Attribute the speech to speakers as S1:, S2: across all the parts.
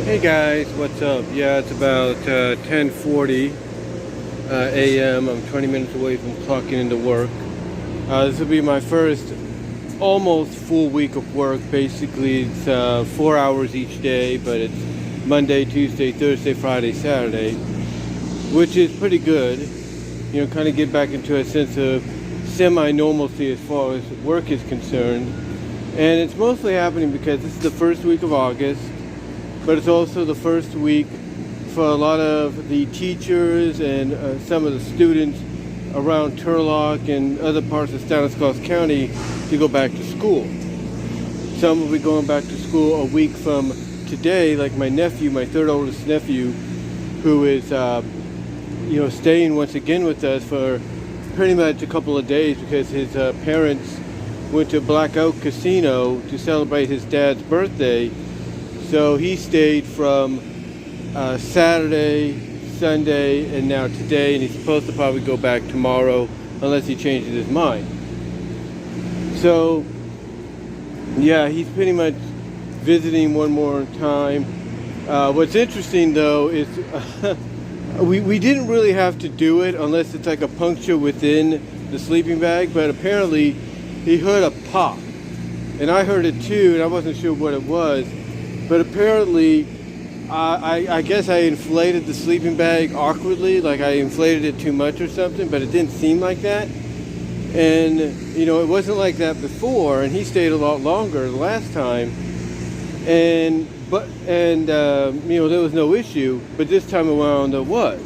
S1: Hey guys, what's up? Yeah, it's about 10:40 a.m. I'm 20 minutes away from clocking into work. This will be my first almost full week of work. Basically, it's 4 hours each day, but it's Monday, Tuesday, Thursday, Friday, Saturday, which is pretty good. You know, kind of get back into a sense of semi-normalcy as far as work is concerned. And it's mostly happening because this is the first week of August. But it's also the first week for a lot of the teachers and some of the students around Turlock and other parts of Stanislaus County to go back to school. Some will be going back to school a week from today, like my nephew, my third oldest nephew, who is staying once again with us for pretty much a couple of days because his parents went to Black Oak Casino to celebrate his dad's birthday. So he stayed from Saturday, Sunday, and now today, and he's supposed to probably go back tomorrow unless he changes his mind. So, yeah, he's pretty much visiting one more time. What's interesting, though, is we didn't really have to do it unless it's like a puncture within the sleeping bag, but apparently he heard a pop. And I heard it too, and I wasn't sure what it was. But apparently, I guess I inflated the sleeping bag awkwardly, like I inflated it too much or something, but it didn't seem like that. And, it wasn't like that before, and he stayed a lot longer the last time. And there was no issue, but this time around there was.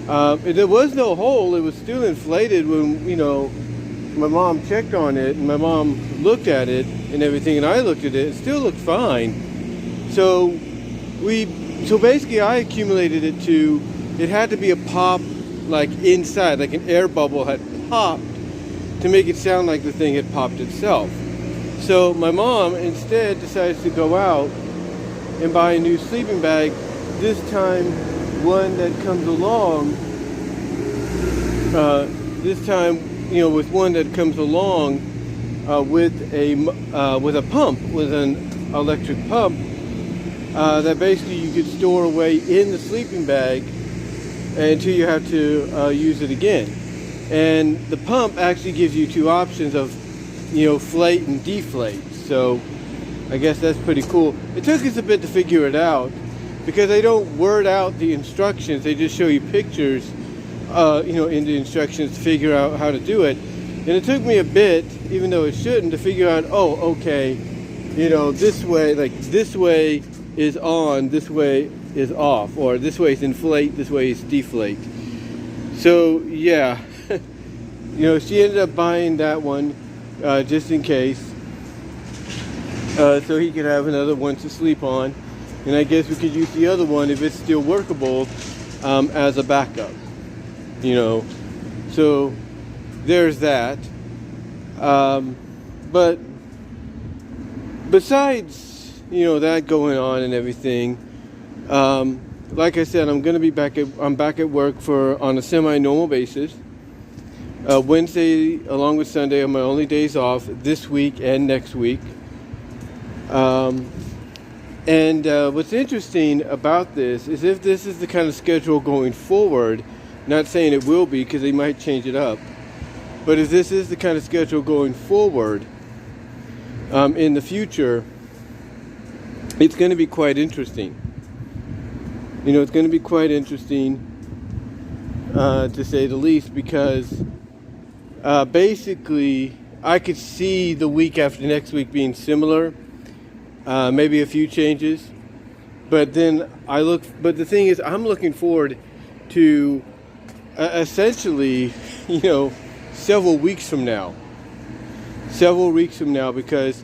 S1: There was no hole, it was still inflated when, my mom checked on it, and my mom looked at it and everything, and I looked at it, it still looked fine. So basically I accumulated it to, it had to be a pop like inside, like an air bubble had popped to make it sound like the thing had popped itself. So my mom instead decides to go out and buy a new sleeping bag, this time one that comes along, with one that comes along with a pump, with an electric pump. That basically you could store away in the sleeping bag until you have to use it again. And the pump actually gives you two options of, inflate and deflate. So I guess that's pretty cool. It took us a bit to figure it out because they don't word out the instructions. They just show you pictures, in the instructions to figure out how to do it. And it took me a bit, even though it shouldn't, to figure out, this way is on, this way is off, or this way is inflate, this way is deflate. So yeah, she ended up buying that one just in case, so he could have another one to sleep on, and I guess we could use the other one if it's still workable as a backup. So there's that. But besides that going on and everything, like I said, I'm back at work on a semi-normal basis. Wednesday along with Sunday are my only days off this week and next week. What's interesting about this is if this is the kind of schedule going forward, not saying it will be because they might change it up, but if this is the kind of schedule going forward in the future, it's going to be quite interesting. It's going to be quite interesting, to say the least, because basically I could see the week after next week being similar, maybe a few changes, but the thing is, I'm looking forward to essentially, several weeks from now, because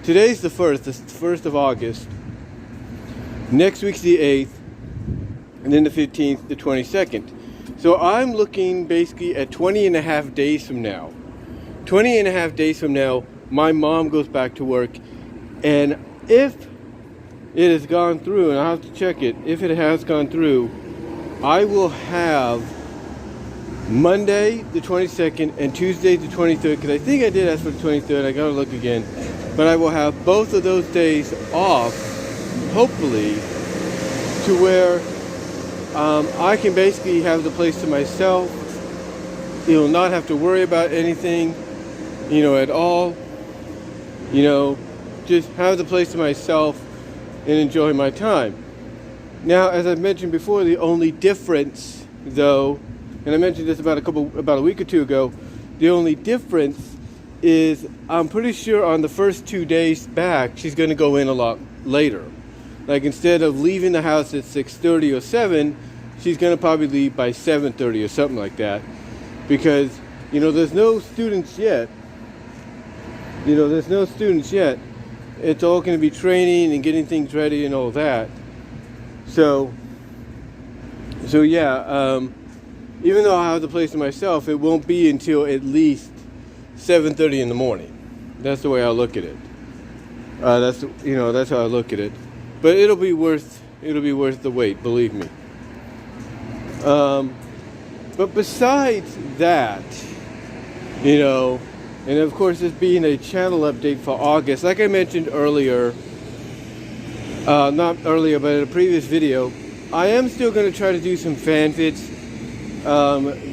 S1: today's the 1st of August. Next week's the 8th, and then the 15th, the 22nd. So I'm looking basically at 20 and a half days from now. 20 and a half days from now, my mom goes back to work, and if it has gone through, and I'll have to check it, if it has gone through, I will have Monday the 22nd and Tuesday the 23rd, because I think I did ask for the 23rd, I gotta look again, but I will have both of those days off, hopefully, to where I can basically have the place to myself, not have to worry about anything, at all, just have the place to myself and enjoy my time. Now, as I mentioned before, the only difference, though, and I mentioned this about a week or two ago, the only difference is I'm pretty sure on the first 2 days back, she's going to go in a lot later. Like, instead of leaving the house at 6:30 or 7, she's going to probably leave by 7:30 or something like that. Because, there's no students yet. It's all going to be training and getting things ready and all that. So yeah, even though I have the place to myself, it won't be until at least 7:30 in the morning. That's the way I look at it. That's how I look at it. But it'll be worth the wait, believe me. But besides that, and of course this being a channel update for August, like I mentioned earlier, not earlier, but in a previous video, I am still going to try to do some fan fits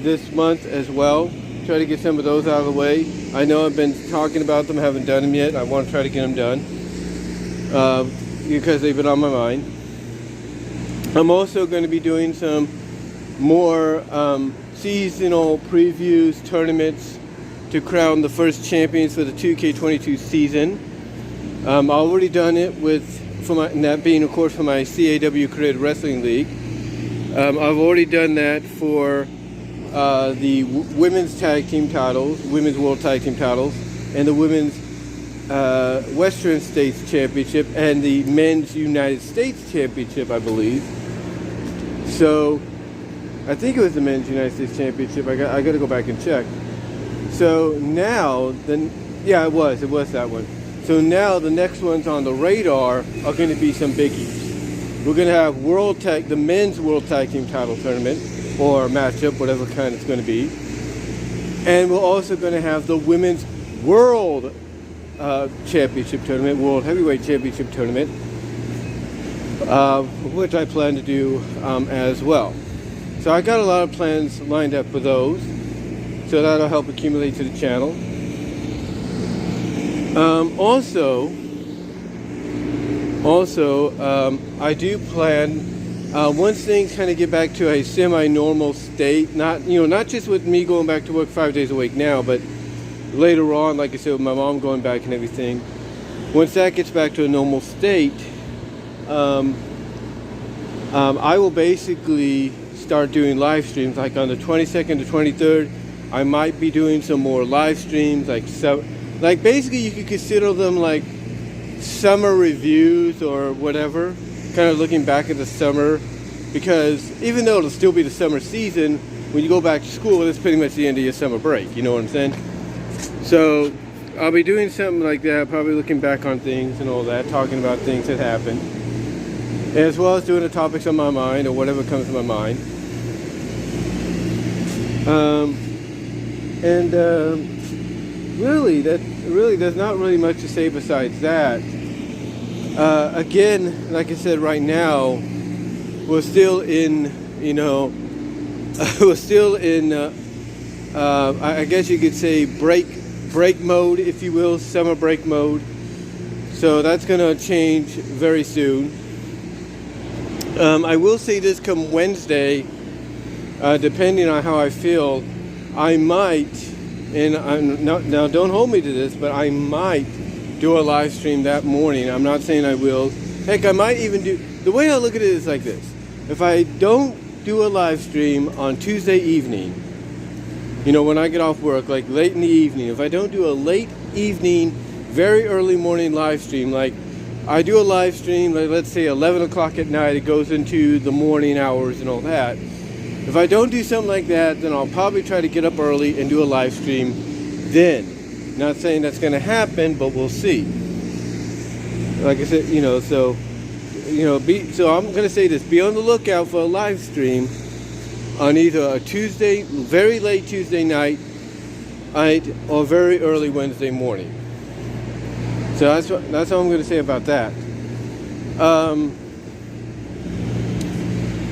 S1: this month as well. Try to get some of those out of the way. I know I've been talking about them, haven't done them yet. I want to try to get them done because they've been on my mind. I'm also going to be doing some more seasonal previews, tournaments to crown the first champions for the 2K22 season. I've already done it that being, of course, for my CAW Created Wrestling League. I've already done that for the women's tag team titles, women's world tag team titles, and the women's Western States Championship, and the men's United States Championship, I believe. So, I think it was the men's United States Championship. I got to go back and check. So now, it was that one. So now the next ones on the radar are going to be some biggies. We're going to have the men's World Tag Team Title Tournament, or matchup, whatever kind it's going to be. And we're also going to have the women's World Championship Tournament, World Heavyweight Championship Tournament, which I plan to do as well. So I got a lot of plans lined up for those. So that'll help accumulate to the channel. Also, I do plan, once things kind of get back to a semi-normal state, not just with me going back to work 5 days a week now, but later on, like I said, with my mom going back and everything, once that gets back to a normal state, I will basically start doing live streams, like on the 22nd to 23rd. I might be doing some more live streams, like basically you could consider them like summer reviews or whatever, kind of looking back at the summer, because even though it'll still be the summer season, when you go back to school, it's pretty much the end of your summer break, you know what I'm saying? So I'll be doing something like that, probably looking back on things and all that, talking about things that happened, as well as doing the topics on my mind or whatever comes to my mind. Really, there's not really much to say besides that. Again, like I said, right now, we're still in, I guess you could say break mode, if you will, summer break mode. So that's going to change very soon. I will say this, come Wednesday, depending on how I feel, I might, and now don't hold me to this, but I might do a live stream that morning. I'm not saying I will. Heck, I might even do, the way I look at it is like this. If I don't do a live stream on Tuesday evening, when I get off work, like late in the evening, if I don't do a late evening, very early morning live stream, like I do a live stream, like let's say 11 o'clock at night, it goes into the morning hours and all that. If I don't do something like that, then I'll probably try to get up early and do a live stream then. Not saying that's going to happen, but we'll see. Like I said, so I'm going to say this, be on the lookout for a live stream on either a Tuesday, very late Tuesday night, or very early Wednesday morning. So that's all I'm going to say about that.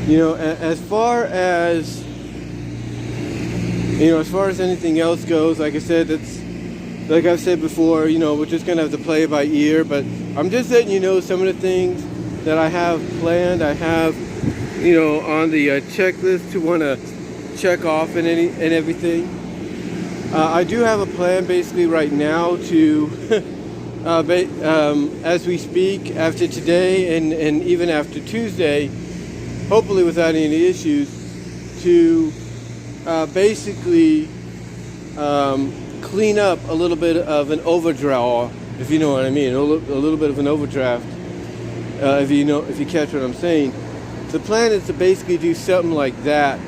S1: As far as as far as anything else goes, like I said, like I've said before, we're just gonna have to play it by ear. But I'm just letting you know some of the things that I have planned. I have, on the checklist to want to check off and everything. I do have a plan basically right now to, as we speak, after today and even after Tuesday, hopefully without any issues, to basically clean up a little bit of an overdraw, if you know what I mean, a little bit of an overdraft, if you catch what I'm saying. The plan is to basically do something like that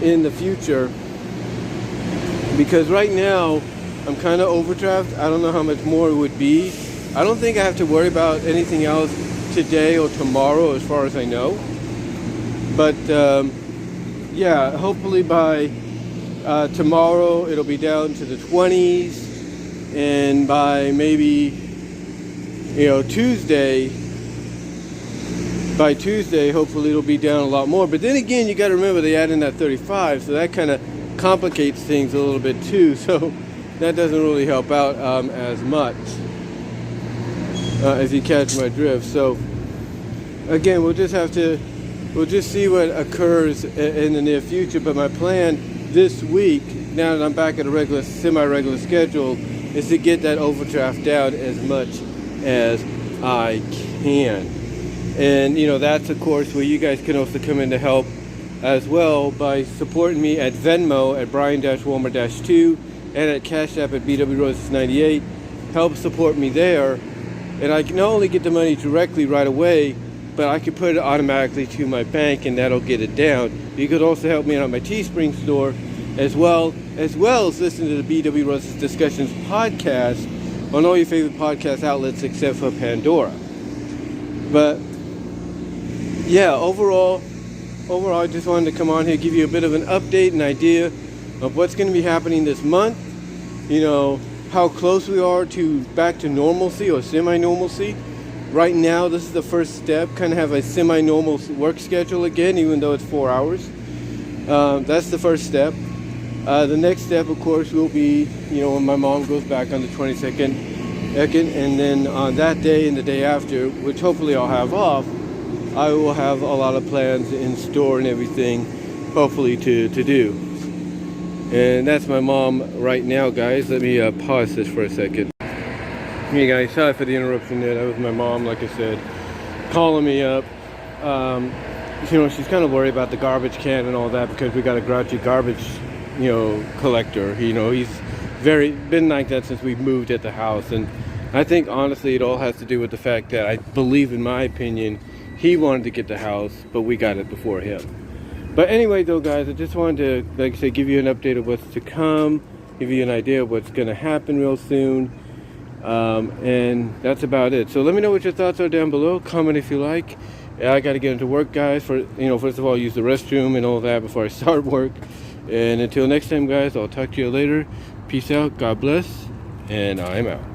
S1: in the future, because right now I'm kind of overdraft. I don't know how much more it would be. I don't think I have to worry about anything else today or tomorrow as far as I know, but yeah, hopefully by tomorrow it'll be down to the 20s, and by maybe by Tuesday hopefully it'll be down a lot more. But then again, you got to remember they add in that 35, so that kind of complicates things a little bit too, so that doesn't really help out as much, if you catch my drift. So again, we'll just see what occurs in the near future. But my plan this week, now that I'm back at a semi-regular schedule, is to get that overdraft down as much as I can. And that's of course where you guys can also come in to help as well by supporting me at Venmo at Brian-Walmer-2 and at Cash App at BWRoses98. Help support me there, and I can not only get the money directly right away, but I can put it automatically to my bank, and that'll get it down. You could also help me out at my Teespring store, as well as listen to the BW Roses Discussions podcast on all your favorite podcast outlets except for Pandora. But yeah, overall, I just wanted to come on here, give you a bit of an update, an idea of what's going to be happening this month. How close we are to back to normalcy or semi-normalcy. Right now, this is the first step, kind of have a semi-normal work schedule again, even though it's 4 hours. That's the first step. The next step, of course, will be, when my mom goes back on the 22nd, and then on that day and the day after, which hopefully I'll have off, I will have a lot of plans in store and everything, hopefully to do. And that's my mom right now, guys. Let me pause this for a second. Hey guys, sorry for the interruption there. That was my mom, like I said, calling me up. She's kind of worried about the garbage can and all that, because we got a grouchy garbage, collector. He's been like that since we moved at the house. And I think honestly it all has to do with the fact that I believe, in my opinion, he wanted to get the house, but we got it before him. But anyway though, guys, I just wanted to, like I said, give you an update of what's to come, give you an idea of what's going to happen real soon. And that's about it. So let me know what your thoughts are down below. Comment if you like. I got to get into work, guys. First of all, use the restroom and all that before I start work. And until next time, guys, I'll talk to you later. Peace out. God bless. And I'm out.